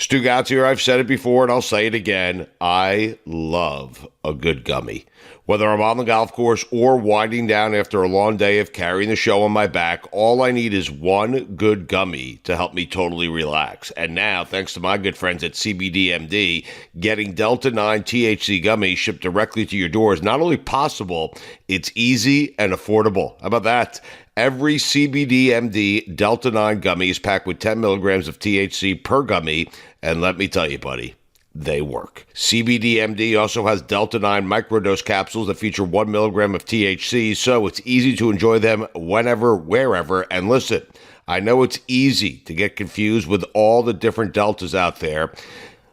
Stugotz here. I've said it before and I'll say it again. I love a good gummy. Whether I'm on the golf course or winding down after a long day of carrying the show on my back, all I need is one good gummy to help me totally relax. And now, thanks to my good friends at CBDMD, getting Delta 9 THC gummies shipped directly to your door is not only possible, it's easy and affordable. How about that? Every CBDMD Delta 9 gummy is packed with 10 milligrams of THC per gummy, and let me tell you, buddy, they work. CBDMD also has Delta 9 microdose capsules that feature 1 milligram of THC, so it's easy to enjoy them whenever, wherever. And listen, I know it's easy to get confused with all the different Deltas out there,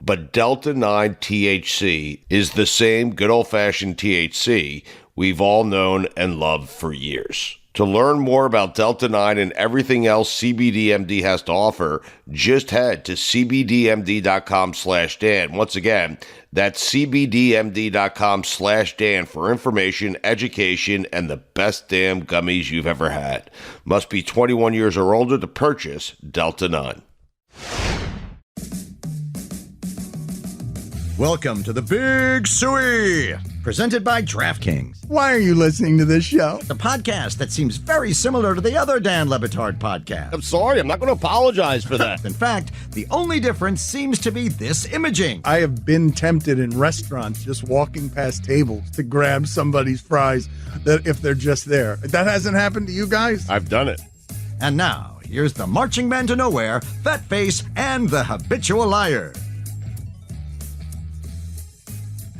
but Delta 9 THC is the same good old-fashioned THC we've all known and loved for years. To learn more about Delta 9 and everything else CBDMD has to offer, just head to cbdmd.com/Dan. Once again, that's cbdmd.com/Dan for information, education, and the best damn gummies you've ever had. Must be 21 years or older to purchase Delta 9. Welcome to the Big Suey, presented by DraftKings. Why are you listening to this show? The podcast that seems very similar to the other Dan Le Batard podcast. I'm sorry, I'm not going to apologize for that. In fact, the only difference seems to be this imaging. I have been tempted in restaurants just walking past tables to grab somebody's fries that if they're just there. That hasn't happened to you guys? I've done it. And now, here's the marching man to nowhere, Fat Face, and the habitual liar.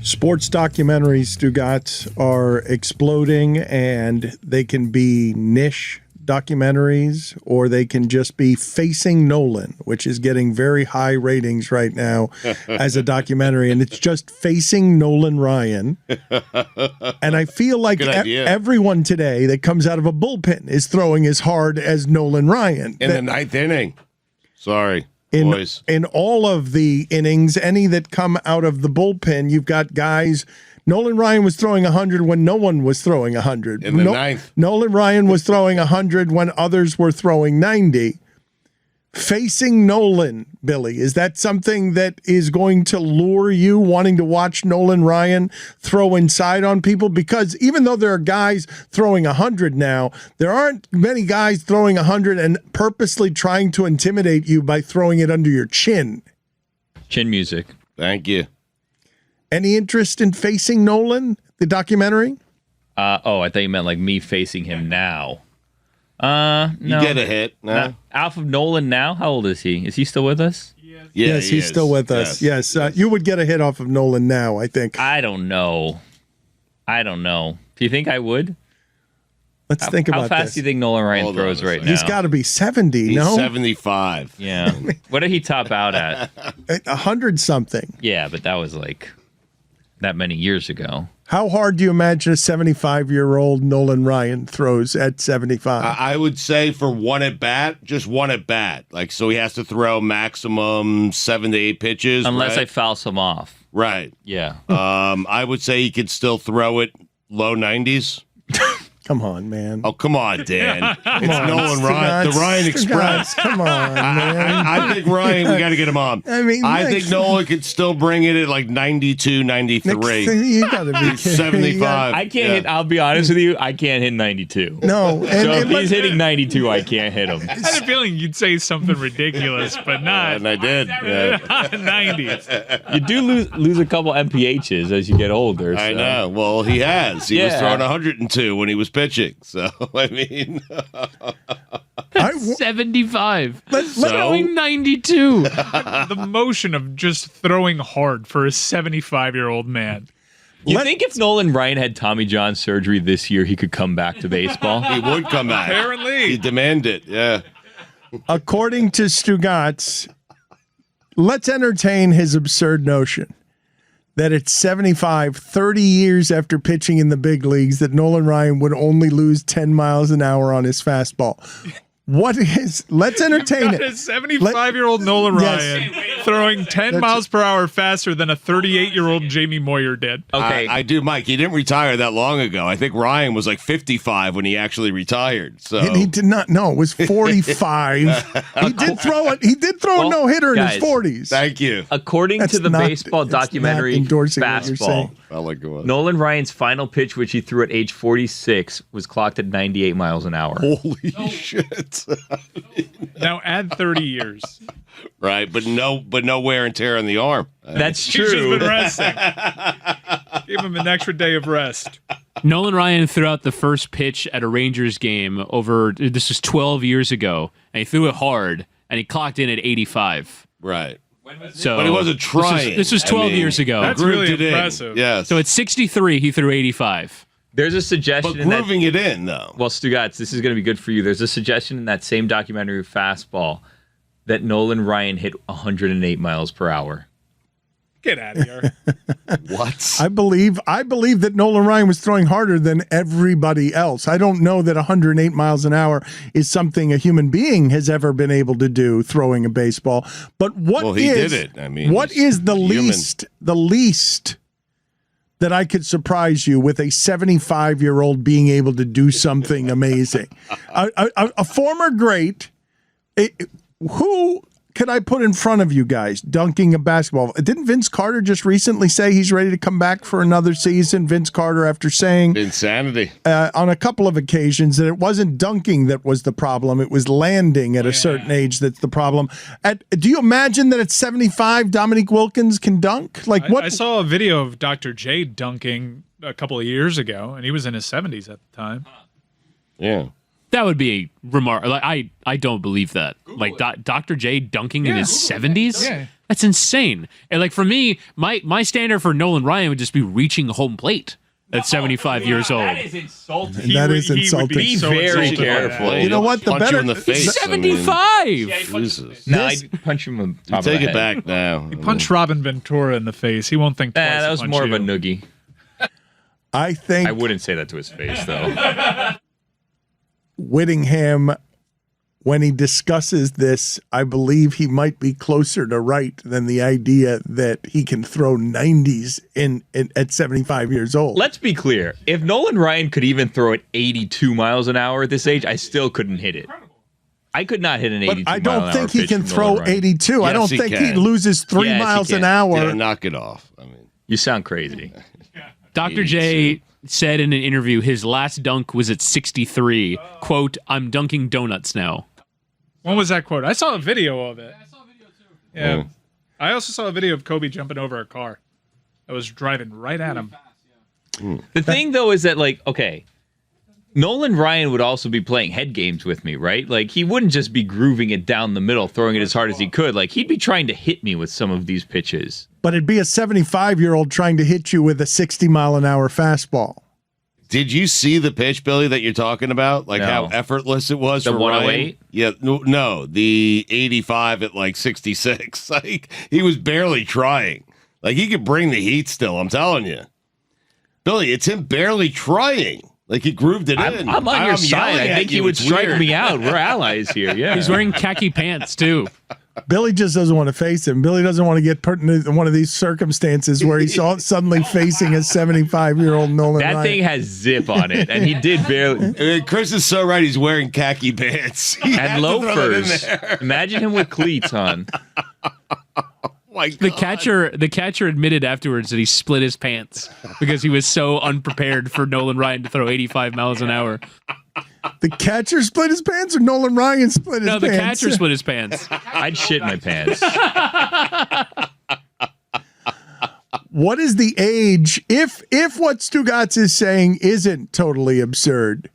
Sports documentaries, Stugotz, are exploding, and they can be niche documentaries, or they can just be Facing Nolan, which is getting very high ratings right now as a documentary, and it's just Facing Nolan Ryan. And I feel like everyone today that comes out of a bullpen is throwing as hard as Nolan Ryan. In the ninth inning. Sorry. In all of the innings, any that come out of the bullpen, you've got guys. Nolan Ryan was throwing 100 when no one was throwing 100. In the ninth. Nolan Ryan was throwing 100 when others were throwing 90. Facing Nolan, Billy, is that something that is going to lure you wanting to watch Nolan Ryan throw inside on people? Because even though there are guys throwing 100 now, there aren't many guys throwing 100 and purposely trying to intimidate you by throwing it under your chin. Chin music. Thank you. Any interest in Facing Nolan, the documentary? I thought you meant like me facing him now. No. You get a hit. No. Alpha Nolan now? How old is he? Is he still with us? Yes, he's still with us. Yes. You would get a hit off of Nolan now, I think. I don't know. Do you think I would? Let's think about this. How fast do you think Nolan Ryan throws right now? He's got to be 70, He's 75. Yeah. What did he top out at? 100-something. Yeah, but that was like that many years ago. How hard do you imagine a 75-year-old Nolan Ryan throws at 75? I would say for one at bat, just one at bat. Like, so he has to throw maximum 7 to 8 pitches. Unless right? I foul some off. Right. Yeah. I would say he could still throw it low 90s. Come on, man. Oh, come on, Dan. Nolan Ryan. The Ryan Express. Come on, man. I think Ryan, we got to get him on. I think Nolan could still bring it at like 92, 93. You got to be kidding. 75. I can't hit, I'll be honest with you, I can't hit 92. No. So if he's hitting 92, I can't hit him. I had a feeling you'd say something ridiculous, but not. And I did. Yeah. 90s. You do lose a couple MPHs as you get older. So. I know. Well, he has. He was throwing 102 when he was pitching. So, I mean. 75. Throwing 92. The motion of just throwing hard for a 75-year-old man. You think if Nolan Ryan had Tommy John surgery this year, he could come back to baseball? He would come back. Apparently. He demanded, yeah. According to Stugotz, let's entertain his absurd notion that at 75, 30 years after pitching in the big leagues, that Nolan Ryan would only lose 10 miles an hour on his fastball. Let's entertain it. A 75-year-old Nolan Ryan throwing 10 miles per hour faster than a 38-year-old Jamie Moyer did. Okay. I do, Mike. He didn't retire that long ago. I think Ryan was like 55 when he actually retired. So He did not. No, it was 45. He did throw it. He did throw a no-hitter in his guys, 40s. thank you. According to the baseball it's not documentary endorsing what you're Fastball, saying. I like it. Nolan Ryan's final pitch, which he threw at age 46, was clocked at 98 miles an hour. Holy shit! Now add 30 years. Right, but no wear and tear on the arm. That's He's just true. been resting. Give him an extra day of rest. Nolan Ryan threw out the first pitch at a Rangers game this was 12 years ago, and he threw it hard, and he clocked in at 85. Right. So But he wasn't trying. This was 12 years ago. That's Grooved really it in. impressive. Yes. So at 63, he threw 85. There's a suggestion but in that. grooving it in though. Well, Stugotz, this is going to be good for you. There's a suggestion in that same documentary, Fastball, that Nolan Ryan hit 108 miles per hour. Get out of here. What? I believe that Nolan Ryan was throwing harder than everybody else. I don't know that 108 miles an hour is something a human being has ever been able to do throwing a baseball. But Well, he did it. I mean, what he's is the human. least that I could surprise you with a 75-year-old being able to do something amazing? A former great. Who could I put in front of you guys dunking a basketball? Didn't Vince Carter just recently say he's ready to come back for another season? Vince Carter, after saying Insanity. on a couple of occasions that it wasn't dunking that was the problem, it was landing at a certain age that's the problem. Do you imagine that at 75, Dominique Wilkins can dunk? Like what? I saw a video of Dr. J dunking a couple of years ago, and he was in his 70s at the time. Yeah. That would be remarkable. Like, I don't believe that. Like Dr. J dunking in his 70s? Yeah. That's insane. And like for me, my standard for Nolan Ryan would just be reaching home plate at 75 years old. That is insulting. That is He would insulting. be so Very insulted by careful. that. You know what? The Punch better you in the face. 75. Jesus. No, I'd punch him on top Take of the it head. back now. Punch Robin Ventura in the face. He won't think twice. Nah, that to was punch more you. of a noogie. I think I wouldn't say that to his face, though. Whittingham, when he discusses this, I believe he might be closer to right than the idea that he can throw 90s in at 75 years old. Let's be clear. If Nolan Ryan could even throw at 82 miles an hour at this age, I still couldn't hit it. I could not hit an 82 But I mile don't an think hour he can pitch from throw Nolan Ryan. 82. I Yes, don't he think he can. loses 3 Yes, he miles an can. hour. Yeah, knock it off. I mean, You sound crazy. Dr. J said in an interview his last dunk was at 63. Quote, "I'm dunking donuts now." When was that quote? I saw a video of it. I saw a video too. Yeah. I also saw a video of Kobe jumping over a car that was driving right at him. The thing, though, is that, like, okay, Nolan Ryan would also be playing head games with me, right? Like, he wouldn't just be grooving it down the middle, throwing it as hard as he could. Like, he'd be trying to hit me with some of these pitches. But it'd be a 75-year-old trying to hit you with a 60-mile-an-hour fastball. did you see the pitch, Billy, that you're talking about? Like No. how effortless it was The for 108? Ryan? Yeah, no, the 85 at like 66. Like he was barely trying. Like he could bring the heat still, I'm telling you. Billy, it's him barely trying. Like he grooved it in. I'm on your side. yelling I at think he you. would It's strike weird. me out. We're allies here. Yeah. He's wearing khaki pants too. Billy just doesn't want to face him. Billy doesn't want to get put in one of these circumstances where he's suddenly facing a 75-year-old Nolan that Ryan. thing has zip on it, and he did barely. Chris is so right. He's wearing khaki pants. He had And to throw that in loafers. there. Imagine him with cleats on. My The God. catcher admitted afterwards that he split his pants because he was so unprepared for Nolan Ryan to throw 85 miles an hour. The catcher split his pants or Nolan Ryan split his No, pants? the catcher split his pants. I'd shit my pants. What is the age, if what Stugotz is saying isn't totally absurd,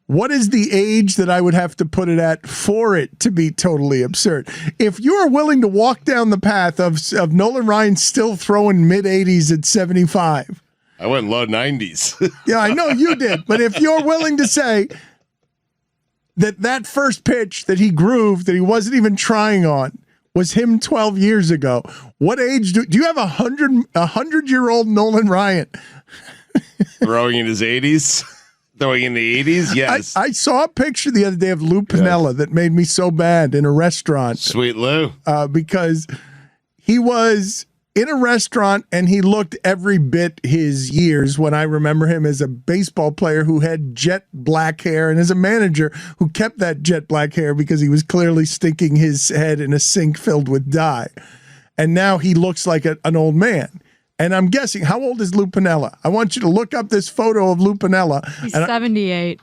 what is the age that I would have to put it at for it to be totally absurd? If you are willing to walk down the path of Nolan Ryan still throwing mid-80s at 75, I went low 90s. yeah, I know you did, but if you're willing to say that first pitch that he grooved, that he wasn't even trying on, was him 12 years ago, what age do you have? 100-year-old Nolan Ryan? Throwing in his 80s? Throwing in the 80s? Yes. I saw a picture the other day of Lou Piniella that made me so bad in a restaurant Sweet Lou. because He was in a restaurant and he looked every bit his years when I remember him as a baseball player who had jet black hair and as a manager who kept that jet black hair because he was clearly sticking his head in a sink filled with dye. And now he looks like an old man. And I'm guessing, how old is Lou Piniella? I want you to look up this photo of Lou Piniella. He's 78.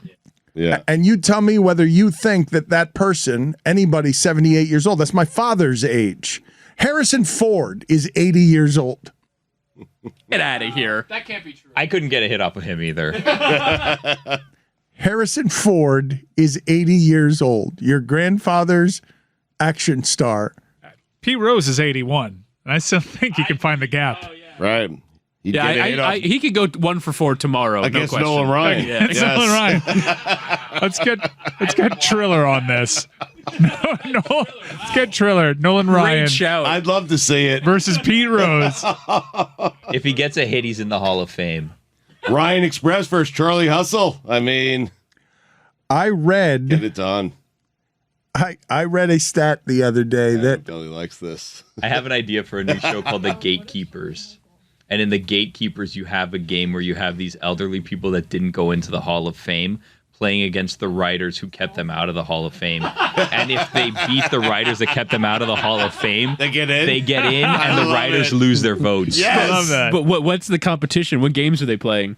Yeah. And you tell me whether you think that person, anybody 78 years old, that's my father's age. Harrison Ford is 80 years old. Get out of here. That can't be true. I couldn't get a hit off of him either. Harrison Ford is 80 years old. Your grandfather's action star. Pete Rose is 81, and I still think you can find the gap. Right. He'd Yeah, get a hit off he could go 1 for $4 tomorrow. against no question. Nolan Ryan. Yeah. It's Nolan Ryan. Let's get Triller on this. No, let's get Triller. Nolan Ryan Great shout. I'd love to see it. versus Pete Rose. If he gets a hit, he's in the Hall of Fame. Ryan Express versus Charlie Hustle. I mean, I get read it done. I read a stat the other day that Billy likes this. I have an idea for a new show called The Gatekeepers. And in The Gatekeepers, you have a game where you have these elderly people that didn't go into the Hall of Fame playing against the writers who kept them out of the Hall of Fame. And if they beat the writers that kept them out of the Hall of Fame, They get in? and the love writers it. lose their votes. Yes. I love that. But what's the competition? What games are they playing?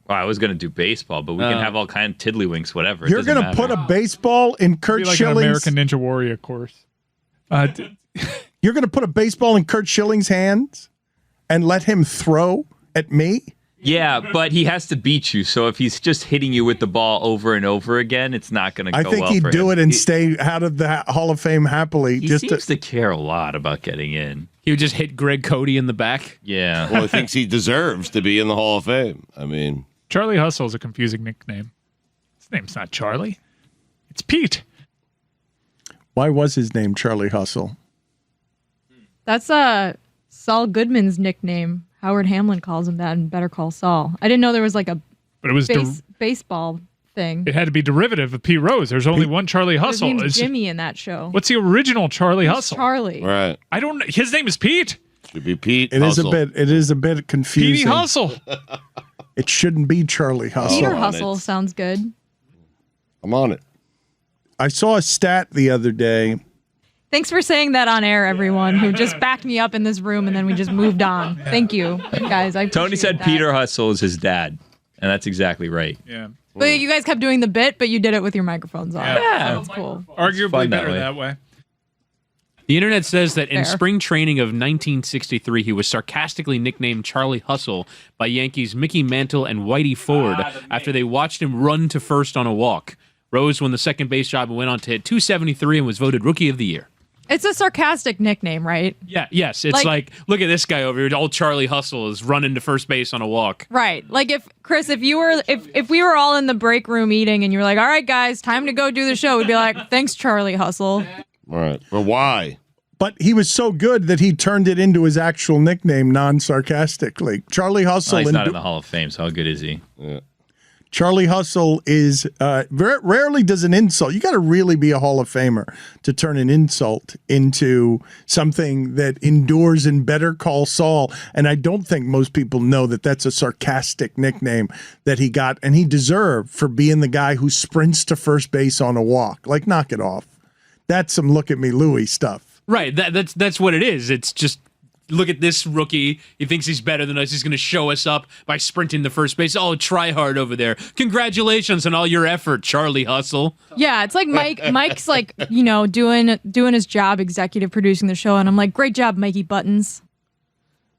Well, I was going to do baseball, but we can have all kind of tiddlywinks, whatever. It you're doesn't going to matter. put a baseball in Kurt Be like an Schilling's. American Ninja Warrior course. You're going to put a baseball in Kurt Schilling's hands and let him throw at me? Yeah, but he has to beat you. So if he's just hitting you with the ball over and over again, it's not going to go I well think he'd for do him. it and stay out of the Hall of Fame happily. He seems to care a lot about getting in. He would just hit Greg Cody in the back. Yeah. Well, he thinks he deserves to be in the Hall of Fame. I mean, Charlie Hustle is a confusing nickname. His name's not Charlie. It's Pete. Why was his name Charlie Hustle? That's Saul Goodman's nickname. Howard Hamlin calls him that in Better Call Saul. I didn't know there was like a But it was baseball thing. it had to be derivative of Pete Rose. There's only one Charlie His Hustle. name's It's- Jimmy in that show. What's the original Charlie Hustle? Charlie. right. I don't know. His name is Pete. Should be Pete. It Hustle. is a bit Petey confusing. Hustle. It shouldn't be Charlie Hustle. Peter on Hustle it. sounds good. I'm on it. I saw a stat the other day. Thanks for saying that on air, everyone who just backed me up in this room and then we just moved on. Thank you, guys. I Tony appreciate said that. Peter Hustle is his dad. And that's exactly right. Yeah. But you guys kept doing the bit, but you did it with your microphones on. Yeah. That's cool. Arguably fun that better way. that way. The internet says that in Fair. spring training of 1963, he was sarcastically nicknamed Charlie Hustle by Yankees Mickey Mantle and Whitey Ford after they watched him run to first on a walk. Rose won the second base job and went on to hit .273 and was voted Rookie of the Year. It's a sarcastic nickname, right? Yeah, yes. It's like look at this guy over here. Old Charlie Hustle is running to first base on a walk. Right. Like if Chris, if we were all in the break room eating and you were like, all right, guys, time to go do the show, we'd be like, thanks, Charlie Hustle. All right. But why? But he was so good that he turned it into his actual nickname non-sarcastically. Charlie Hustle. Well, he's and not in the Hall of Fame, so how good is he? Charlie Hustle is rarely does an insult. You got to really be a Hall of Famer to turn an insult into something that endures in Better Call Saul. And I don't think most people know that that's a sarcastic nickname that he got, and he deserved for being the guy who sprints to first base on a walk. Like, knock it off. That's some look at me Louie stuff. Right. That's what it is. It's just look at this rookie. He thinks he's better than us. He's going to show us up by sprinting to first base. Oh, try hard over there. Congratulations on all your effort, Charlie Hustle. Yeah, it's like Mike's like, doing his job, executive producing the show, and I'm like, great job, Mikey Buttons.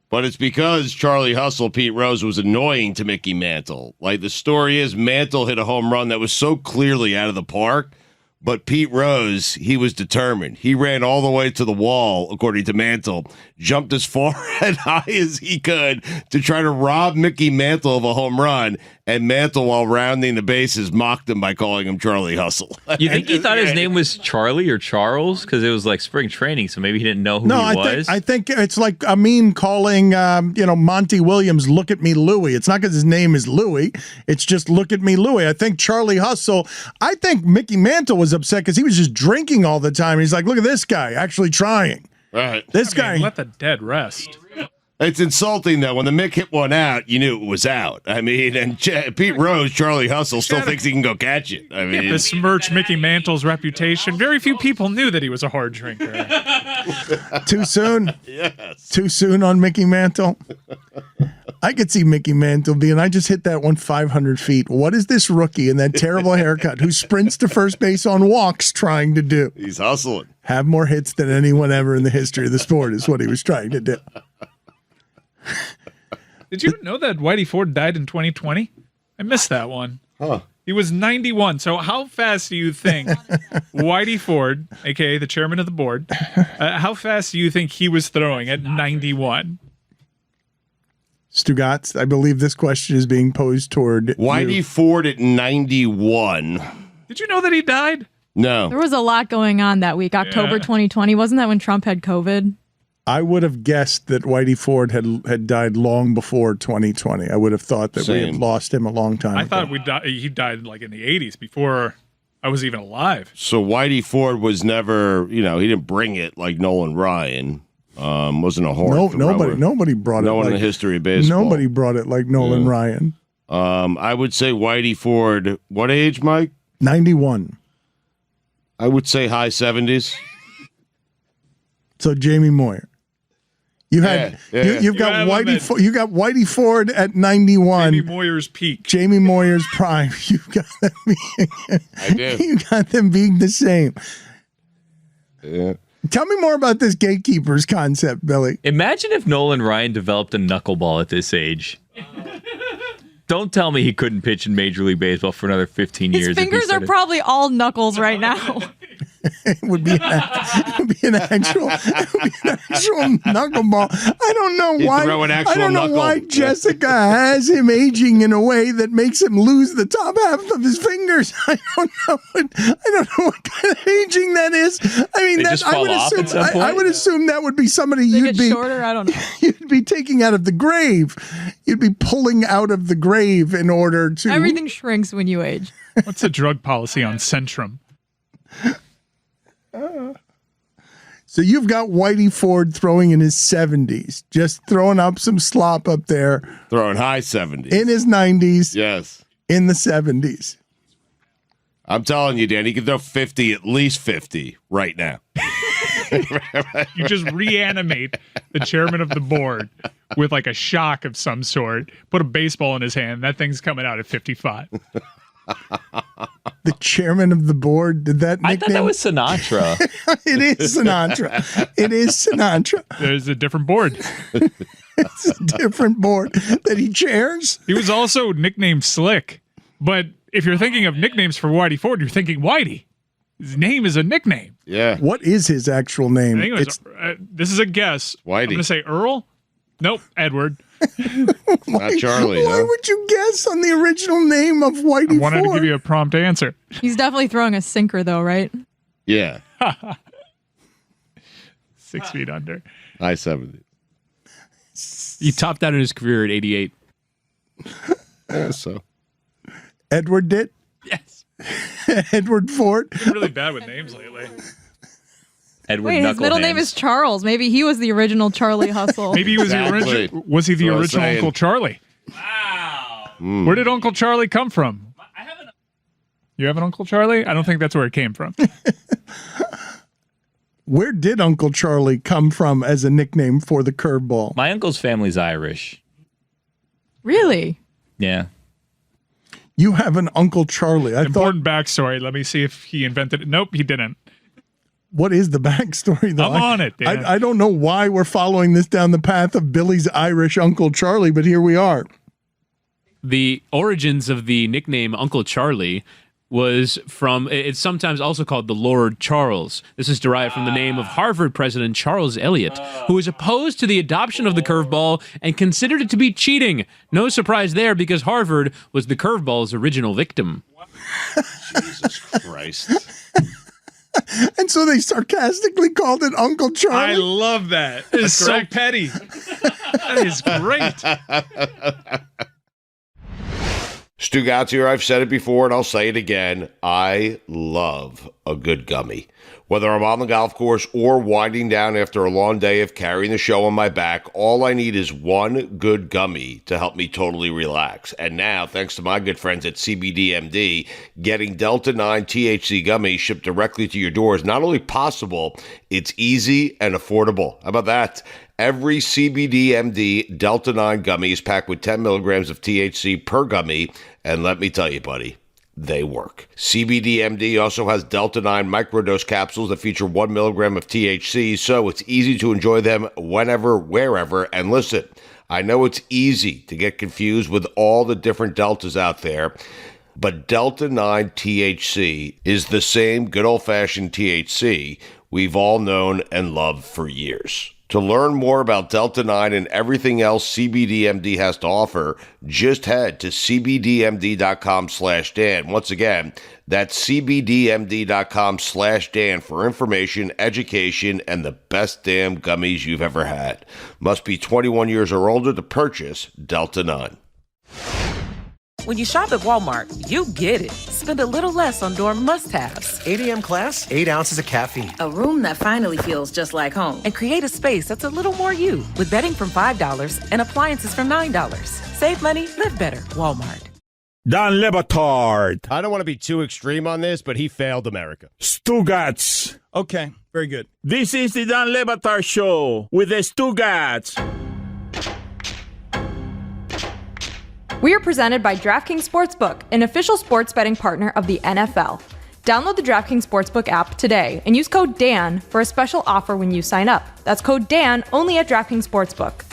But it's because Charlie Hustle, Pete Rose, was annoying to Mickey Mantle. Like, the story is Mantle hit a home run that was so clearly out of the park, but Pete Rose, he was determined. He ran all the way to the wall, according to Mantle, jumped as far and high as he could to try to rob Mickey Mantle of a home run, and Mantle, while rounding the bases, mocked him by calling him Charlie Hustle. You think he thought his name was Charlie or Charles? Because it was like spring training, so maybe he didn't know who he was. I think it's like Amin calling, Monty Williams, look at me, Louie. It's not because his name is Louie. It's just look at me, Louie. I think Charlie Hustle, I think Mickey Mantle was upset because he was just drinking all the time. He's like, look at this guy actually trying. Right. This guy. Let the dead rest. It's insulting, though. When the Mick hit one out, you knew it was out. I mean, and Pete Rose, Charlie Hustle, still thinks he can go catch it. I mean, Besmirch Mickey Mantle's reputation. Very few people knew that he was a hard drinker. Too soon? yes. Too soon on Mickey Mantle? I could see Mickey Mantle being, I just hit that one 500 feet. What is this rookie in that terrible haircut who sprints to first base on walks trying to do? He's hustling. Have more hits than anyone ever in the history of the sport is what he was trying to do. Did you know that Whitey Ford died in 2020? I missed that one. Huh. He was 91. So how fast do you think Whitey Ford, a.k.a. the chairman of the board, how fast do you think he was throwing at 91? Stugotz, I believe this question is being posed toward Whitey you. Ford at 91. Did you know that he died? No. There was a lot going on that week. October 2020. Wasn't that when Trump had COVID? I would have guessed that Whitey Ford had died long before 2020. I would have thought that we had Same. lost him a long time I ago. thought he died like in the 80s before I was even alive. So Whitey Ford was never, he didn't bring it like Nolan Ryan. Wasn't a horn. Nobody brought it. No one in like, the history of baseball. Nobody brought it like Nolan Ryan. I would say Whitey Ford. What age, Mike? 91. I would say high 70s. So Jamie Moyer. You had you've got Whitey Ford at 91. Jamie Moyer's peak. Jamie Moyer's prime. You've got them being, I do. You got them being the same. Yeah. Tell me more about this gatekeepers concept, Billy. Imagine if Nolan Ryan developed a knuckleball at this age. Don't tell me he couldn't pitch in Major League Baseball for another 15 years. His fingers are probably all knuckles right now. It would be an actual knuckleball. I don't know why. throw an actual I don't know knuckle. why Jessica has him aging in a way that makes him lose the top half of his fingers. I don't know what kind of aging that is. I mean, They just fall off at some I point? would assume that would be somebody They you'd get be shorter. I don't know. you'd be taking out of the grave. You'd be pulling out of the grave in order to Everything shrinks when you age. What's the drug policy on Centrum? So you've got Whitey Ford throwing in his 70s, just throwing up some slop up there Throwing high 70s. in his 90s, Yes. in the 70s. I'm telling you, Dan, he can throw 50, at least 50 right now. You just reanimate the chairman of the board with like a shock of some sort. Put a baseball in his hand. That thing's coming out at 55. The chairman of the board, did that I nickname? thought that was Sinatra. It is Sinatra. It is Sinatra. There's a different board. It's a different board that he chairs. He was also nicknamed Slick. But if you're thinking of nicknames for Whitey Ford, you're thinking Whitey. His name is a nickname. Yeah. What is his actual name? I think it was, this is a guess. Whitey. I'm going to say Earl. Nope, Edward. Not Charlie, Why huh? would you guess on the original name of Whitey I wanted Ford? to give you a prompt answer. He's definitely throwing a sinker, though, right? Yeah. 6 feet under. High 70s. He topped out in his career at 88. Yeah, so. Edward did? Yes. Edward Ford? I'm really bad with names lately. Edward Wait, his middle name is Charles. Maybe he was the original Charlie Hustle. Maybe he was Exactly. the original. Was he the That's what I was original saying. Uncle Charlie? Wow. Where did Uncle Charlie come from? You have an Uncle Charlie? I don't think that's where it came from. Where did Uncle Charlie come from as a nickname for the curveball? My uncle's family's Irish. Really? Yeah. You have an Uncle Charlie. I thought, Important backstory. Let me see if he invented it. Nope, he didn't. what is the backstory, though? I'm on it, Dan. I don't know why we're following this down the path of Billy's Irish Uncle Charlie, but here we are. The origins of the nickname Uncle Charlie was from, it's sometimes also called the Lord Charles. This is derived from the name of Harvard President Charles Eliot, who was opposed to the adoption of the curveball and considered it to be cheating. No surprise there, because Harvard was the curveball's original victim. Jesus Christ. And so they sarcastically called it Uncle I Charlie. love that. It's so petty. That is great. Stugotz here. I've said it before and I'll say it again. I love a good gummy. Whether I'm on the golf course or winding down after a long day of carrying the show on my back, all I need is one good gummy to help me totally relax. And now, thanks to my good friends at CBDMD, getting Delta 9 THC gummies shipped directly to your door is not only possible, it's easy and affordable. How about that? Every CBDMD Delta 9 gummy is packed with 10 milligrams of THC per gummy, and let me tell you, buddy, they work. CBDMD also has Delta 9 microdose capsules that feature 1 milligram of THC, so it's easy to enjoy them whenever, wherever. And listen, I know it's easy to get confused with all the different Deltas out there, but Delta 9 THC is the same good old-fashioned THC we've all known and loved for years. To learn more about Delta 9 and everything else CBDMD has to offer, just head to cbdmd.com/Dan. Once again, that's cbdmd.com/Dan for information, education, and the best damn gummies you've ever had. Must be 21 years or older to purchase Delta 9. When you shop at Walmart, you get it. Spend a little less on dorm must-haves. 8 a.m. class, 8 ounces of caffeine. A room that finally feels just like home. And create a space that's a little more you. With bedding from $5 and appliances from $9. Save money, live better. Walmart. Dan Le Batard. I don't want to be too extreme on this, but he failed America. Stugotz. Okay, very good. This is the Dan Le Batard Show with the Stugotz. We are presented by DraftKings Sportsbook, an official sports betting partner of the NFL. Download the DraftKings Sportsbook app today and use code DAN for a special offer when you sign up. That's code DAN only at DraftKings Sportsbook.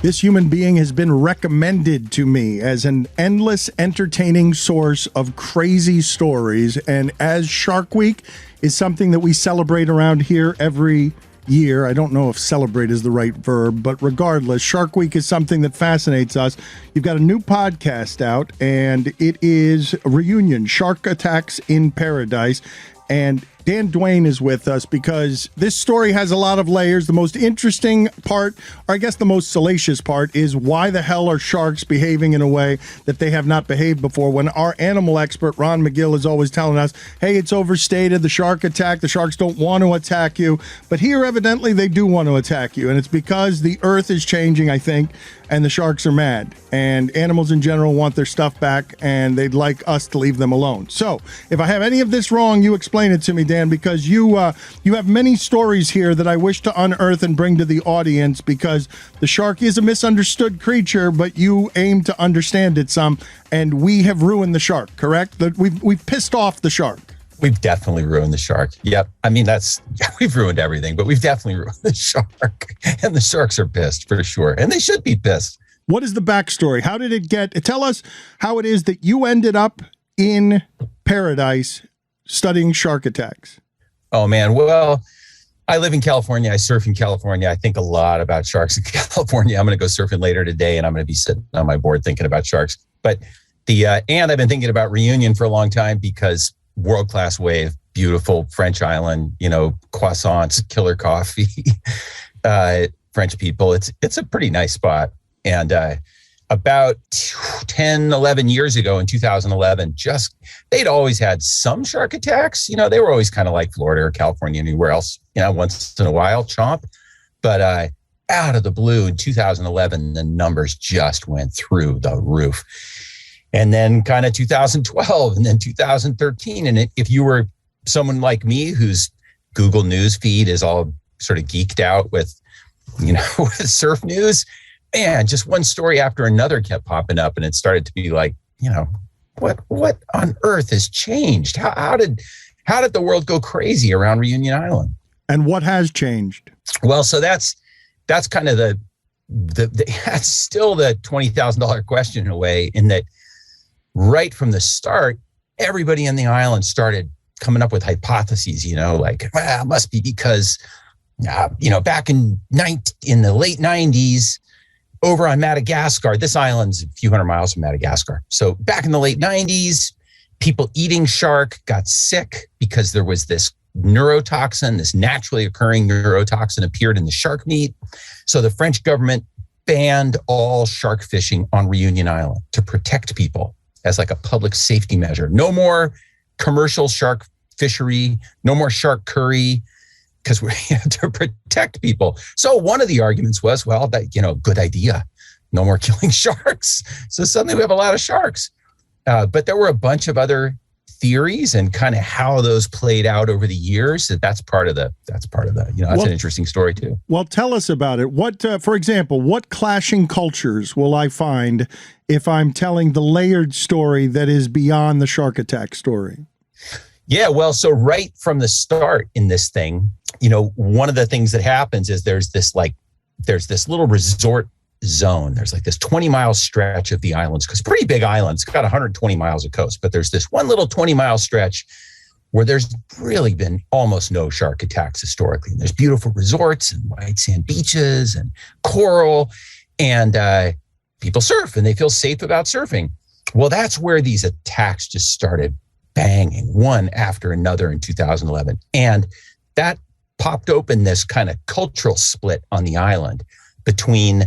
This human being has been recommended to me as an endless, entertaining source of crazy stories. And as Shark Week is something that we celebrate around here every year. I don't know if celebrate is the right verb, but regardless, Shark Week is something that fascinates us. You've got a new podcast out, and it is Reunion, Shark Attacks in Paradise. And Duane is with us because this story has a lot of layers. The most interesting part, or I guess the most salacious part, is why the hell are sharks behaving in a way that they have not behaved before, when our animal expert, Ron McGill, is always telling us, hey, it's overstated, the shark attack, the sharks don't want to attack you. But here, evidently, they do want to attack you. And it's because the earth is changing, I think, and the sharks are mad. And animals in general want their stuff back, and they'd like us to leave them alone. So if I have any of this wrong, you explain it to me, Dan, because you have many stories here that I wish to unearth and bring to the audience, because the shark is a misunderstood creature, but you aim to understand it some, and we have ruined the shark, correct? That we've pissed off the shark. We've definitely ruined the shark. Yep. I mean, we've ruined everything, but we've definitely ruined the shark. And the sharks are pissed for sure. And they should be pissed. What is the backstory? How did it get? Tell us how it is that you ended up in paradise studying shark attacks. Oh, man. Well, I live in California. I surf in California. I think a lot about sharks in California. I'm going to go surfing later today, and I'm going to be sitting on my board thinking about sharks. But and I've been thinking about Reunion for a long time because world-class wave, beautiful French island, croissants, killer coffee, French people. It's a pretty nice spot. And about 10, 11 years ago in 2011, they'd always had some shark attacks. They were always kind of like Florida or California, anywhere else, once in a while, chomp. But out of the blue in 2011, the numbers just went through the roof. And then kind of 2012 and then 2013. And if you were someone like me whose Google News feed is all sort of geeked out with, with surf news, man, just one story after another kept popping up. And it started to be like, what on earth has changed? How did the world go crazy around Reunion Island? And what has changed? Well, so that's kind of that's still the $20,000 question in a way, in that right from the start, everybody in the island started coming up with hypotheses, like, well, it must be because, back in the late 90s, over on Madagascar, this island's a few hundred miles from Madagascar. So back in the late 90s, people eating shark got sick because there was this neurotoxin, this naturally occurring neurotoxin appeared in the shark meat. So the French government banned all shark fishing on Reunion Island to protect people as like a public safety measure. No more commercial shark fishery, no more shark curry, because we have to protect people. So one of the arguments was, well, that, good idea. No more killing sharks. So suddenly we have a lot of sharks. But there were a bunch of other theories and kind of how those played out over the years. That's part of the, that's an interesting story too. Well, tell us about it. What, for example, what clashing cultures will I find if I'm telling the layered story that is beyond the shark attack story? Yeah, well, so right from the start in this thing, one of the things that happens is there's this little resort zone. There's like this 20-mile stretch of the islands, because pretty big islands, got 120 miles of coast, but there's this one little 20-mile stretch where there's really been almost no shark attacks historically. And there's beautiful resorts and white sand beaches and coral, and people surf and they feel safe about surfing. Well, that's where these attacks just started banging one after another in 2011. And that popped open this kind of cultural split on the island between,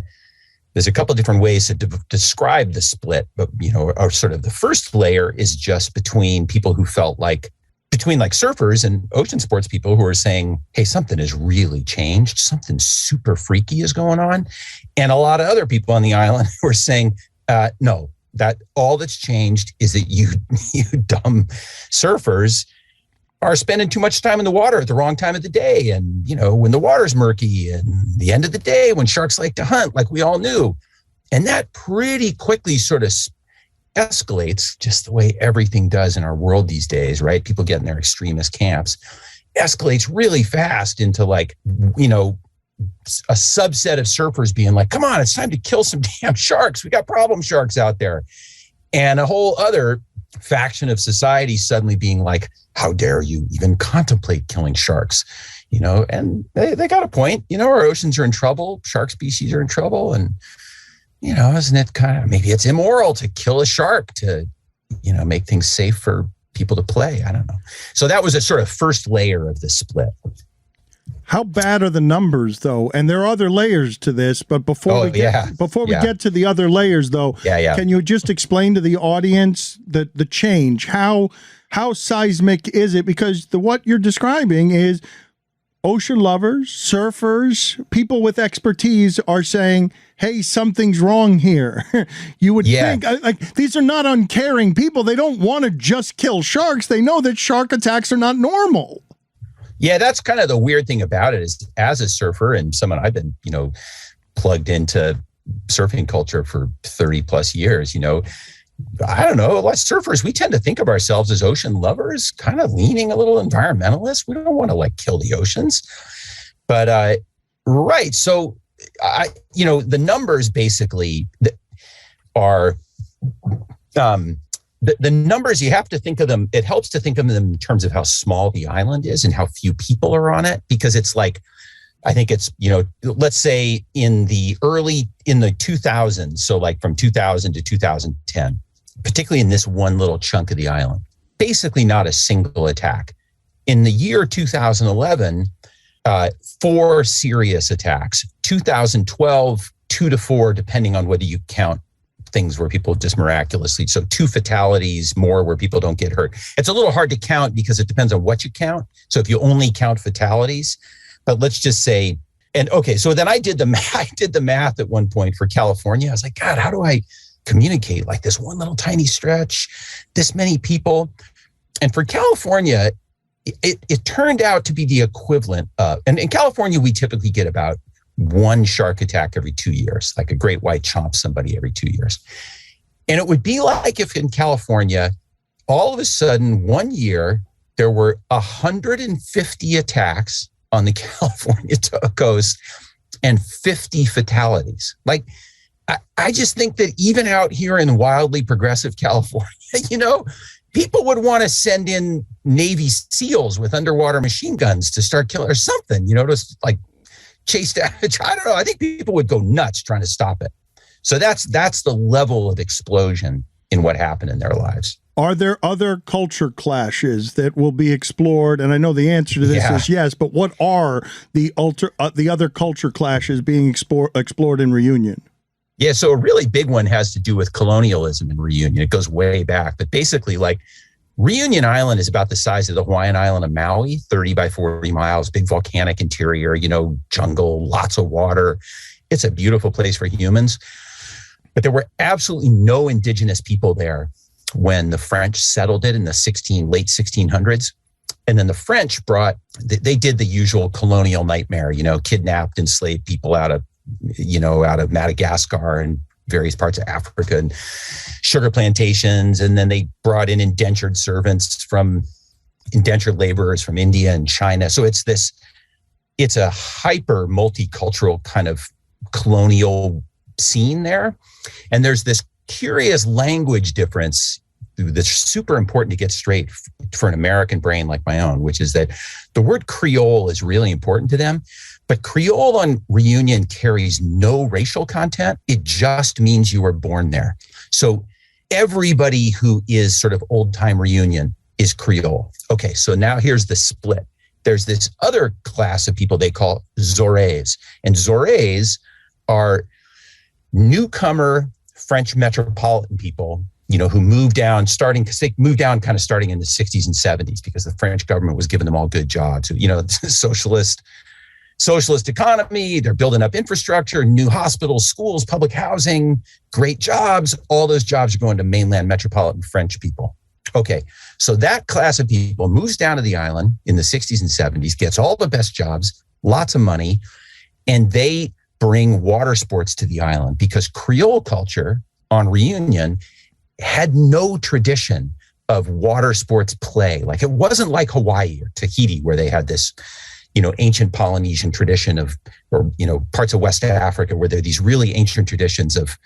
there's a couple of different ways to describe the split, but, or sort of the first layer is just between people who felt like, between like surfers and ocean sports people who are saying, hey, something has really changed. Something super freaky is going on. And a lot of other people on the island who are saying, no, that all that's changed is that you dumb surfers are spending too much time in the water at the wrong time of the day. And, when the water's murky, and the end of the day when sharks like to hunt, like we all knew. And that pretty quickly sort of escalates, just the way everything does in our world these days, right? People get in their extremist camps, escalates really fast into like, a subset of surfers being like, come on, it's time to kill some damn sharks. We got problem sharks out there. And a whole other faction of society suddenly being like, how dare you even contemplate killing sharks? And they got a point. Our oceans are in trouble. Shark species are in trouble. And, isn't it kind of, maybe it's immoral to kill a shark to, make things safe for people to play. I don't know. So that was a sort of first layer of the split. How bad are the numbers, though? And there are other layers to this, but before we get to the other layers, though, can you just explain to the audience the change? How seismic is it? Because what you're describing is ocean lovers, surfers, people with expertise are saying, hey, something's wrong here. You would think, like, these are not uncaring people. They don't want to just kill sharks. They know that shark attacks are not normal. Yeah, that's kind of the weird thing about it is, as a surfer and someone I've been, plugged into surfing culture for 30 plus years, I don't know, us surfers, we tend to think of ourselves as ocean lovers, kind of leaning a little environmentalist. We don't want to like kill the oceans. But, right. So, the numbers basically are, the numbers, you have to think of them. It helps to think of them in terms of how small the island is and how few people are on it, because it's like, I think it's, let's say in the 2000s. So like from 2000 to 2010, particularly in this one little chunk of the island, basically not a single attack. In the year 2011, 4 serious attacks. 2012, 2 to 4, depending on whether you count things where people just miraculously, so 2 fatalities more where people don't get hurt. It's a little hard to count because it depends on what you count. So if you only count fatalities, but let's just say, and okay, so then I did the math at one point for California. I was like, God, how do I communicate like this one little tiny stretch, this many people? And for California, it turned out to be the equivalent of, and in California, we typically get about 1 shark attack every 2 years, like a great white chomps somebody every 2 years. And it would be like if in California, all of a sudden, one year, there were 150 attacks on the California coast and 50 fatalities. Like, I just think that even out here in wildly progressive California, people would want to send in Navy SEALs with underwater machine guns to start killing or something, to like chase down. I don't know. I think people would go nuts trying to stop it. So that's the level of explosion in what happened in their lives. Are there other culture clashes that will be explored? And I know the answer to this is yes, but what are the other culture clashes being explored in Reunion? Yeah, so a really big one has to do with colonialism in Reunion. It goes way back, but basically, like, Reunion Island is about the size of the Hawaiian island of Maui, 30 by 40 miles, big volcanic interior, jungle, lots of water. It's a beautiful place for humans. But there were absolutely no indigenous people there when the French settled it in the late 1600s. And then the French they did the usual colonial nightmare, kidnapped, enslaved people out of Madagascar and various parts of Africa and sugar plantations. And then they brought in indentured laborers from India and China. So it's a hyper multicultural kind of colonial scene there. And there's this curious language difference that's super important to get straight for an American brain like my own, which is that the word Creole is really important to them. But Creole on Reunion carries no racial content. It just means you were born there. So everybody who is sort of old-time Reunion is Creole. Okay, so now here's the split. There's this other class of people they call Zorés. And Zorés are newcomer French metropolitan people, who moved down kind of starting in the 60s and 70s because the French government was giving them all good jobs. Socialist economy, they're building up infrastructure, new hospitals, schools, public housing, great jobs. All those jobs are going to mainland metropolitan French people. Okay, so that class of people moves down to the island in the 60s and 70s, gets all the best jobs, lots of money, and they bring water sports to the island because Creole culture on Reunion had no tradition of water sports play. Like it wasn't like Hawaii or Tahiti where they had this ancient Polynesian tradition or parts of West Africa where there are these really ancient traditions of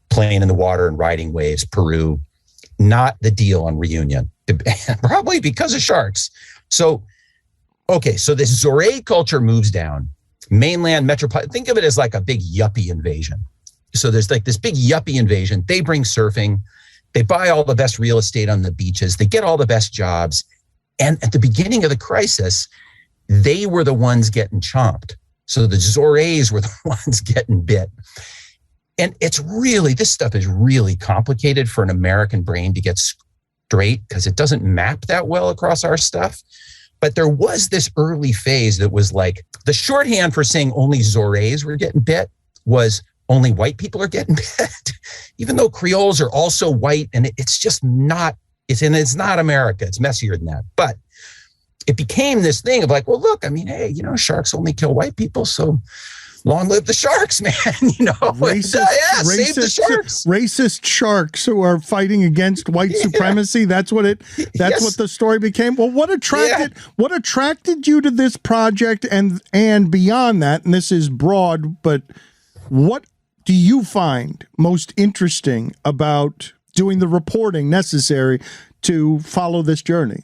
playing in the water and riding waves. Peru, not the deal on Reunion, probably because of sharks. So this Zoré culture moves down. Mainland metropolitan, think of it as like a big yuppie invasion. So there's like this big yuppie invasion. They bring surfing. They buy all the best real estate on the beaches. They get all the best jobs. And at the beginning of the crisis, they were the ones getting chomped. So the Zorés were the ones getting bit. And this stuff is really complicated for an American brain to get straight because it doesn't map that well across our stuff. But there was this early phase that was like the shorthand for saying only Zorés were getting bit was only white people are getting bit, even though Creoles are also white. And it's just not, it's not America. It's messier than that. But it became this thing of like, well, look, I mean, hey, sharks only kill white people. So long live the sharks, man. Save the sharks. Racist sharks who are fighting against white supremacy. That's what what the story became. Well, what attracted you to this project and beyond that, and this is broad, but what do you find most interesting about doing the reporting necessary to follow this journey?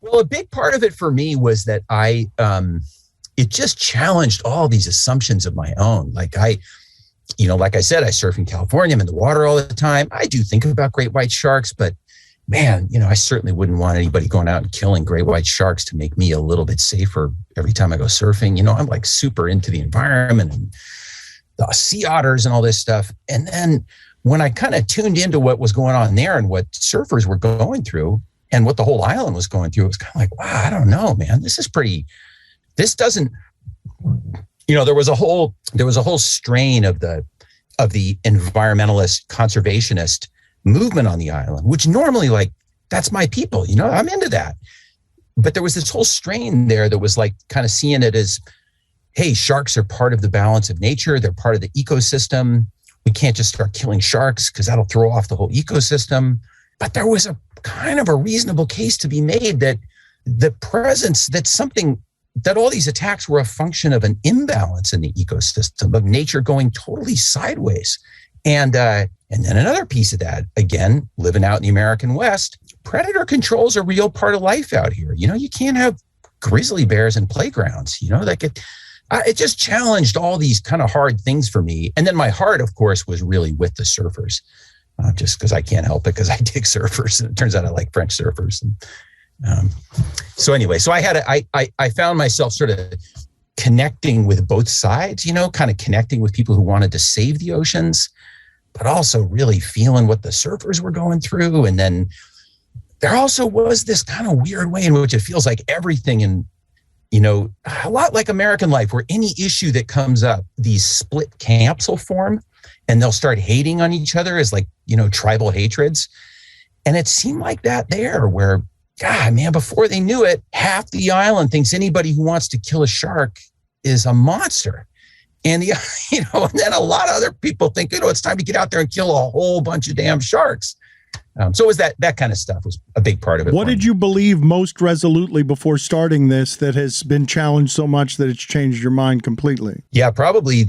Well, a big part of it for me was that it just challenged all these assumptions of my own. Like like I said, I surf in California. I'm in the water all the time. I do think about great white sharks, but man, I certainly wouldn't want anybody going out and killing great white sharks to make me a little bit safer every time I go surfing. I'm like super into the environment and the sea otters and all this stuff. And then when I kind of tuned into what was going on there and what surfers were going through and what the whole island was going through, it was kind of like, wow, I don't know, man, this doesn't, there was a whole strain of the environmentalist conservationist movement on the island, which normally that's my people, I'm into that. But there was this whole strain there that was like kind of seeing it as, hey, sharks are part of the balance of nature. They're part of the ecosystem. We can't just start killing sharks because that'll throw off the whole ecosystem. But there was a kind of a reasonable case to be made that that all these attacks were a function of an imbalance in the ecosystem, of nature going totally sideways. And then another piece of that, again, living out in the American West, predator control is a real part of life out here. You can't have grizzly bears in playgrounds, it just challenged all these kind of hard things for me. And then my heart, of course, was really with the surfers, just because I can't help it because I dig surfers. And it turns out I like French surfers. And, so I found myself sort of connecting with both sides, kind of connecting with people who wanted to save the oceans, but also really feeling what the surfers were going through. And then there also was this kind of weird way in which it feels like everything in, a lot like American life, where any issue that comes up, these split camps will form and they'll start hating on each other as like, tribal hatreds. And it seemed like that there where, God, man, before they knew it, half the island thinks anybody who wants to kill a shark is a monster. And, and then a lot of other people think, it's time to get out there and kill a whole bunch of damn sharks. So it was that kind of stuff was a big part of it. What did you believe most resolutely before starting this that has been challenged so much that it's changed your mind completely? Yeah, probably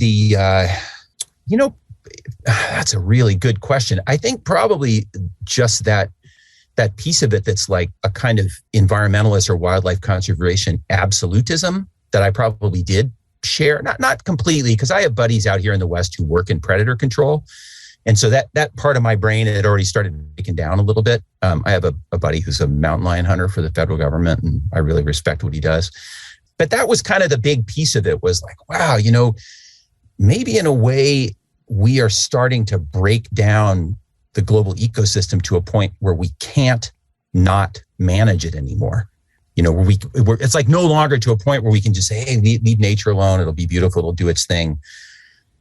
that's a really good question. I think probably just that piece of it that's like a kind of environmentalist or wildlife conservation absolutism that I probably did share, not completely, because I have buddies out here in the West who work in predator control. And so that part of my brain had already started breaking down a little bit. I have a buddy who's a mountain lion hunter for the federal government, and I really respect what he does. But that was kind of the big piece of it, was like, wow, maybe in a way we are starting to break down the global ecosystem to a point where we can't not manage it anymore. Where it's like no longer to a point where we can just say, hey, leave nature alone. It'll be beautiful. It'll do its thing.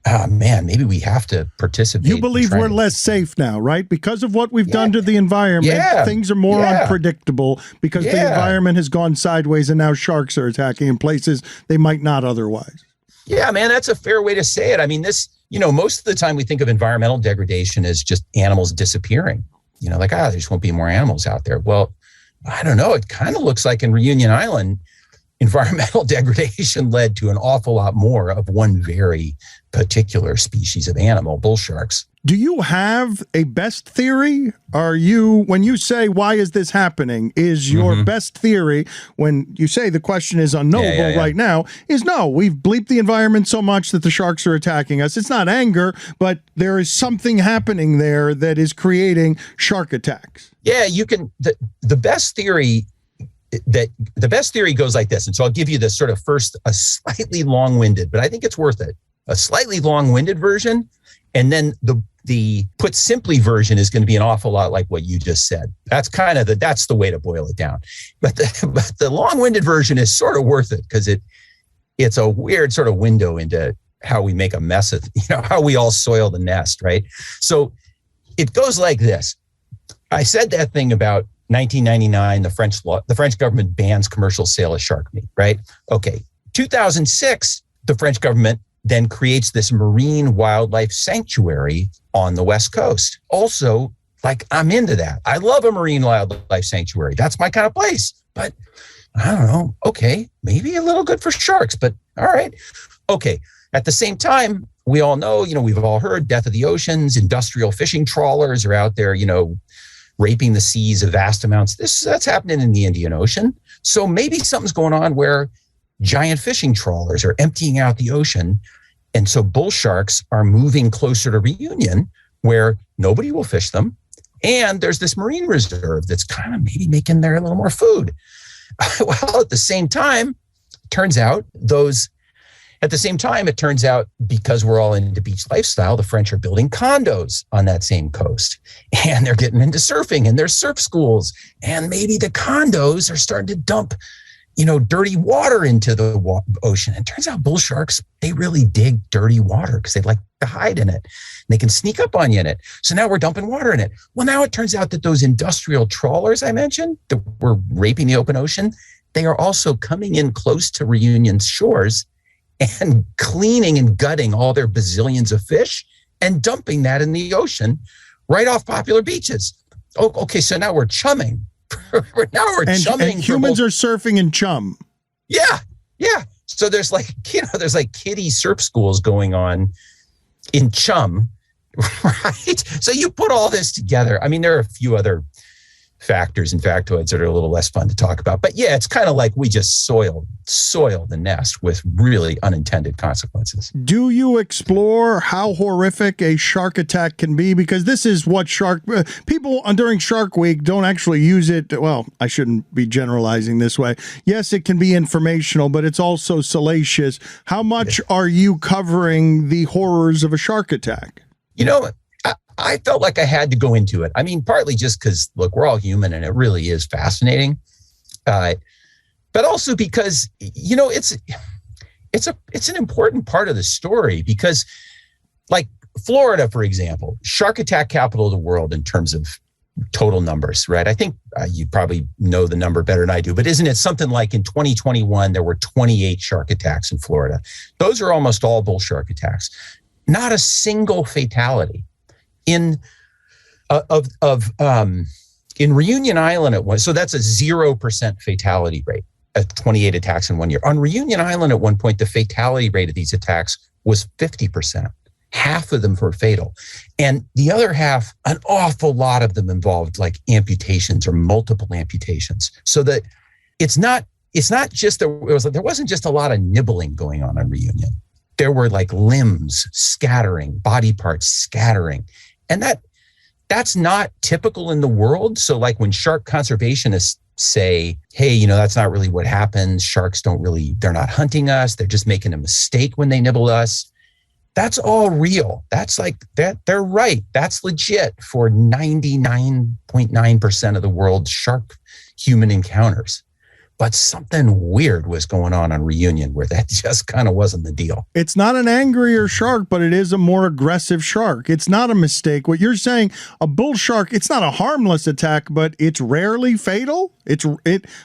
Oh, man, maybe we have to participate. You believe we're less safe now, right? Because of what we've done to the environment, things are more unpredictable because the environment has gone sideways and now sharks are attacking in places they might not otherwise. Yeah, man, that's a fair way to say it. I mean, most of the time we think of environmental degradation as just animals disappearing. Like, there just won't be more animals out there. Well, I don't know. It kind of looks like in Réunion Island, environmental degradation led to an awful lot more of one very particular species of animal, bull sharks. Do you have a best theory? When you say, why is this happening, is your best theory, when you say the question is unknowable right now, is no, we've bleeped the environment so much that the sharks are attacking us. It's not anger, but there is something happening there that is creating shark attacks. Yeah, you can, the best theory goes like this. And so I'll give you the sort of first, a slightly long-winded, but I think it's worth it, a slightly long-winded version. And then the put simply version is going to be an awful lot like what you just said. That's kind of that's the way to boil it down. But the long-winded version is sort of worth it because it's a weird sort of window into how we make a mess of, how we all soil the nest, right? So it goes like this. I said that thing about 1999, the French government bans commercial sale of shark meat, right? Okay. 2006, the French government then creates this marine wildlife sanctuary on the West Coast. Also, like, I'm into that. I love a marine wildlife sanctuary. That's my kind of place. But I don't know. Okay, maybe a little good for sharks, but all right. Okay. At the same time, we all know, we've all heard death of the oceans, industrial fishing trawlers are out there, raping the seas of vast amounts. That's happening in the Indian Ocean. So maybe something's going on where giant fishing trawlers are emptying out the ocean. And so bull sharks are moving closer to Réunion where nobody will fish them. And there's this marine reserve that's kind of maybe making there a little more food. Well, at the same time, it turns out, because we're all into beach lifestyle, the French are building condos on that same coast. And they're getting into surfing and there's surf schools. And maybe the condos are starting to dump dirty water into the ocean. And it turns out bull sharks, they really dig dirty water because they like to hide in it. And they can sneak up on you in it. So now we're dumping water in it. Well, now it turns out that those industrial trawlers I mentioned that were raping the open ocean, they are also coming in close to Réunion's shores and cleaning and gutting all their bazillions of fish and dumping that in the ocean right off popular beaches. Oh, okay, so now we're chumming. chumming. And humans are surfing in chum. Yeah. So there's like kiddie surf schools going on in chum, right? So you put all this together. I mean, there are a few other factors and factoids that are a little less fun to talk about. But yeah, it's kind of like we just soil the nest with really unintended consequences. Do you explore how horrific a shark attack can be? Because this is what people during Shark Week don't actually use it. Well, I shouldn't be generalizing this way. Yes, it can be informational, but it's also salacious. How much are you covering the horrors of a shark attack? I felt like I had to go into it. I mean, partly just because, look, we're all human and it really is fascinating. But also because, you know, it's an important part of the story because, like, Florida, for example, shark attack capital of the world in terms of total numbers, right? I think you probably know the number better than I do, but isn't it something like in 2021, there were 28 shark attacks in Florida? Those are almost all bull shark attacks. Not a single fatality. In Réunion Island, it was, so that's a 0% fatality rate at 28 attacks in 1 year. On Réunion Island at one point, the fatality rate of these attacks was 50%. Half of them were fatal. And the other half, an awful lot of them involved like amputations or multiple amputations. So that it's not just there wasn't just a lot of nibbling going on Réunion. There were like limbs scattering, body parts scattering. And that's not typical in the world. So like when shark conservationists say, hey, you know, that's not really what happens. Sharks they're not hunting us. They're just making a mistake when they nibble us. That's all real. That's like that. They're right. That's legit for 99.9% of the world's shark human encounters. But something weird was going on Réunion where that just kind of wasn't the deal. It's not an angrier shark, but it is a more aggressive shark. It's not a mistake. What you're saying, a bull shark, it's not a harmless attack, but it's rarely fatal.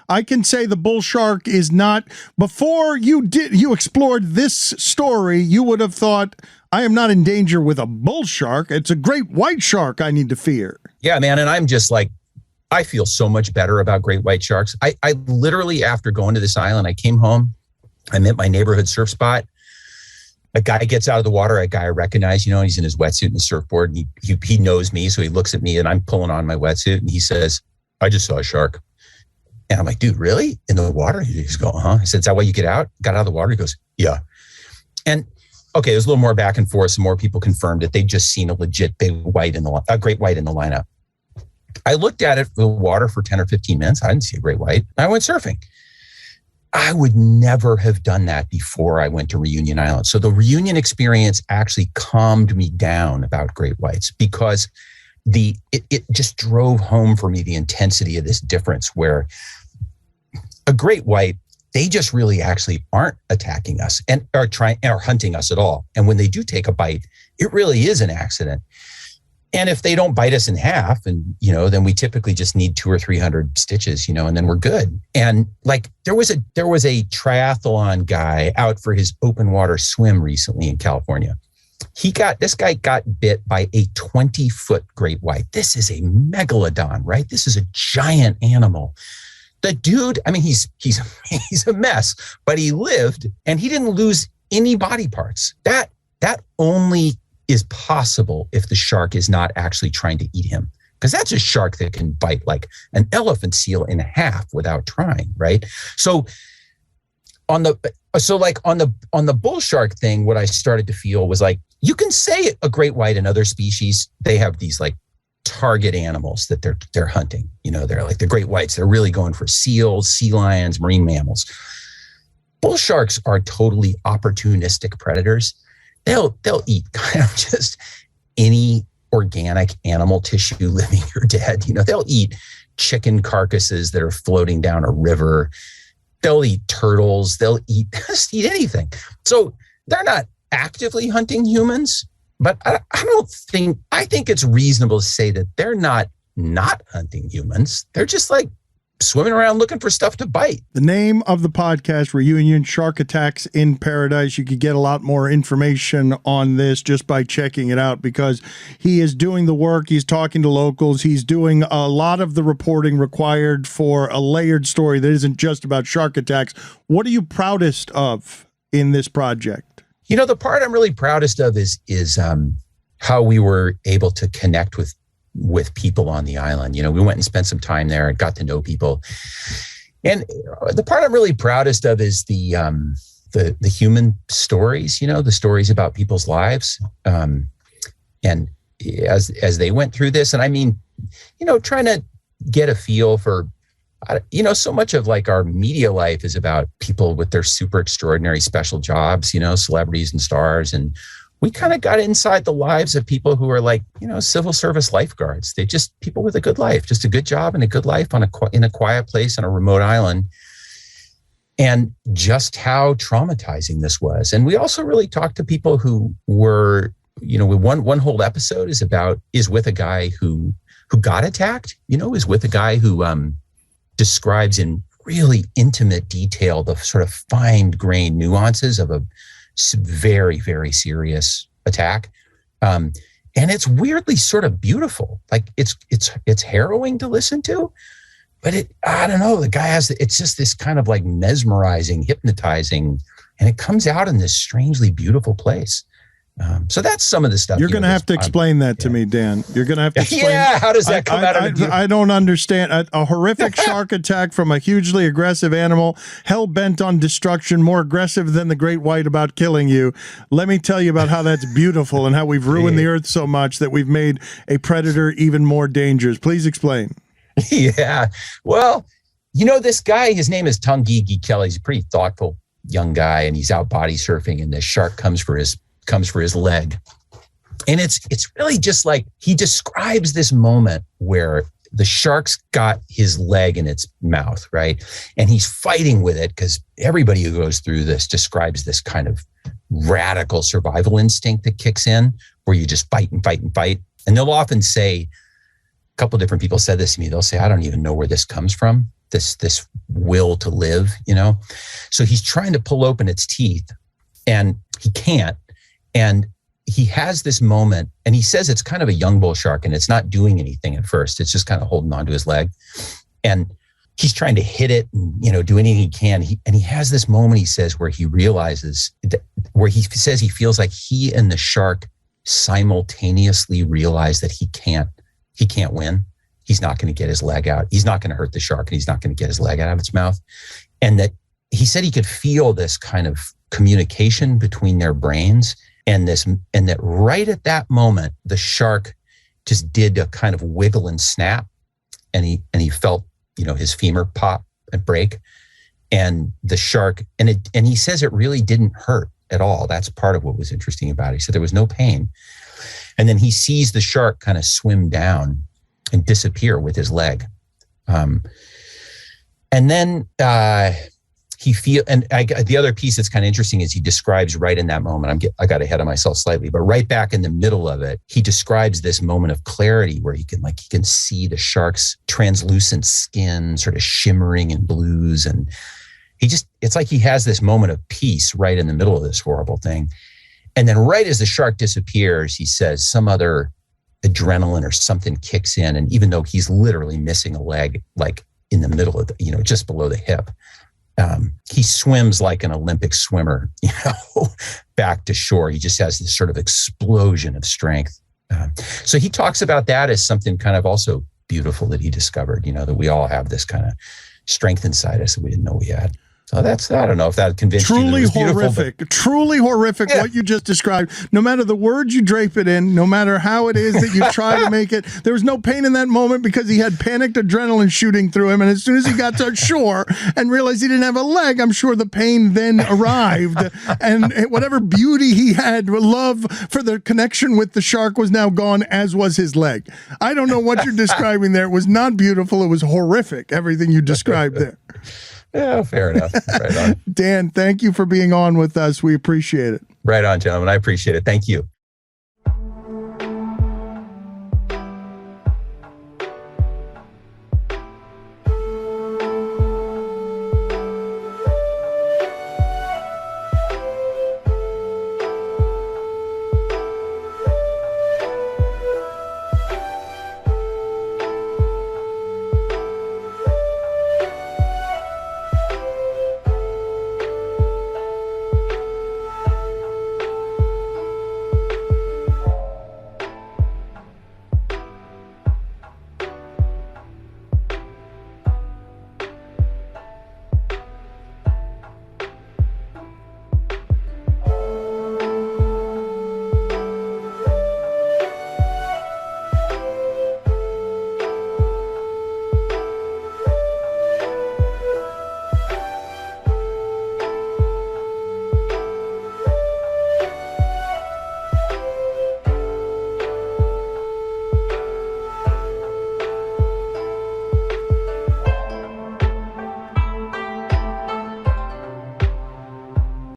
I can say the bull shark is not. Before you explored this story, you would have thought, I am not in danger with a bull shark. It's a great white shark I need to fear. Yeah, man. And I'm just like, I feel so much better about great white sharks. I literally, after going to this island, I came home. I'm at my neighborhood surf spot. A guy gets out of the water, a guy I recognize, you know, he's in his wetsuit and his surfboard. And he knows me, so he looks at me and I'm pulling on my wetsuit and he says, I just saw a shark. And I'm like, dude, really? In the water? He's going, huh? I said, is that why you get out? Got out of the water? He goes, yeah. And okay, there's a little more back and forth. Some more people confirmed it. They'd just seen a legit big white a great white in the lineup. I looked at it in the water for 10 or 15 minutes. I didn't see a great white. I went surfing. I would never have done that before I went to Réunion Island. So the Réunion experience actually calmed me down about great whites because it just drove home for me the intensity of this difference where a great white, they just really actually aren't attacking us and are hunting us at all. And when they do take a bite, it really is an accident. And if they don't bite us in half, and you know, then we typically just need 200 or 300 stitches, you know, and then we're good. And like there was a triathlon guy out for his open water swim recently in California. This guy got bit by a 20-foot great white. This is a megalodon, right? This is a giant animal. The dude, I mean, he's a mess, but he lived and he didn't lose any body parts. That only is possible if the shark is not actually trying to eat him. Because that's a shark that can bite like an elephant seal in half without trying, right? So on the bull shark thing, what I started to feel was like, you can say a great white and other species, they have these like target animals that they're hunting. You know, they're like the great whites, they're really going for seals, sea lions, marine mammals. Bull sharks are totally opportunistic predators. They'll eat kind of just any organic animal tissue, living or dead. You know, they'll eat chicken carcasses that are floating down a river. They'll eat turtles. They'll just eat anything. So they're not actively hunting humans, but I think it's reasonable to say that they're not hunting humans. They're just like swimming around looking for stuff to bite. The name of the podcast, Réunion Shark Attacks in Paradise. You could get a lot more information on this just by checking it out because he is doing the work. He's talking to locals. He's doing a lot of the reporting required for a layered story that isn't just about shark attacks. What are you proudest of in this project? You know, the part I'm really proudest of is how we were able to connect with people on the island. You know, we went and spent some time there and got to know people. And the part I'm really proudest of is the human stories, you know, the stories about people's lives. And as they went through this, and I mean, you know, trying to get a feel for, you know, so much of like our media life is about people with their super extraordinary special jobs, you know, celebrities and stars and we kind of got inside the lives of people who are like, civil service lifeguards. They just people with a good life, just a good job and a good life in a quiet place on a remote island. And just how traumatizing this was. And we also really talked to people who were, one whole episode is with a guy who got attacked, is with a guy who describes in really intimate detail the sort of fine-grained nuances of a very, very serious attack. And it's weirdly sort of beautiful. Like it's harrowing to listen to, but I don't know, the guy it's just this kind of like mesmerizing, hypnotizing, and it comes out in this strangely beautiful place. So that's some of the stuff. You're going to have to explain that to me, Dan. You're going to have to explain. Yeah, how does that come out of it? I don't understand. A horrific shark attack from a hugely aggressive animal, hell-bent on destruction, more aggressive than the great white about killing you. Let me tell you about how that's beautiful and how we've ruined the earth so much that we've made a predator even more dangerous. Please explain. Yeah. Well, this guy, his name is Tungigi Kelly. He's a pretty thoughtful young guy, and he's out body surfing, and this shark comes for his leg. And it's really just like, he describes this moment where the shark's got his leg in its mouth, right? And he's fighting with it, because everybody who goes through this describes this kind of radical survival instinct that kicks in, where you just fight and fight and fight. And they'll often say, a couple of different people said this to me, they'll say, I don't even know where this comes from, this will to live, So he's trying to pull open its teeth, and he can't. And he has this moment, and he says it's kind of a young bull shark, and it's not doing anything at first. It's just kind of holding onto his leg. And he's trying to hit it and, do anything he can. And he has this moment, he says, where he realizes where he says he feels like he and the shark simultaneously realize that he can't win. He's not going to get his leg out. He's not going to hurt the shark, and he's not going to get his leg out of its mouth. And that he said he could feel this kind of communication between their brains. And that right at that moment, the shark just did a kind of wiggle and snap, and he felt, his femur pop and break, and the shark, and he says it really didn't hurt at all. That's part of what was interesting about it. He said there was no pain, and then he sees the shark kind of swim down and disappear with his leg, and then the other piece that's kind of interesting is he describes right in that moment, I got ahead of myself slightly, but right back in the middle of it, he describes this moment of clarity where he can see the shark's translucent skin sort of shimmering in blues. And it's like he has this moment of peace right in the middle of this horrible thing. And then right as the shark disappears, he says some other adrenaline or something kicks in. And even though he's literally missing a leg, like in the middle of just below the hip, he swims like an Olympic swimmer, back to shore. He just has this sort of explosion of strength. So he talks about that as something kind of also beautiful that he discovered, that we all have this kind of strength inside us that we didn't know we had. So I don't know if that convinced you. Truly horrific what you just described. No matter the words you drape it in, no matter how it is that you try to make it, there was no pain in that moment because he had panicked adrenaline shooting through him. And as soon as he got to shore and realized he didn't have a leg, I'm sure the pain then arrived. And whatever beauty he had, love for the connection with the shark was now gone, as was his leg. I don't know what you're describing there. It was not beautiful. It was horrific, everything you described there. Yeah, fair enough. Right on. Dan, thank you for being on with us. We appreciate it. Right on, gentlemen. I appreciate it. Thank you.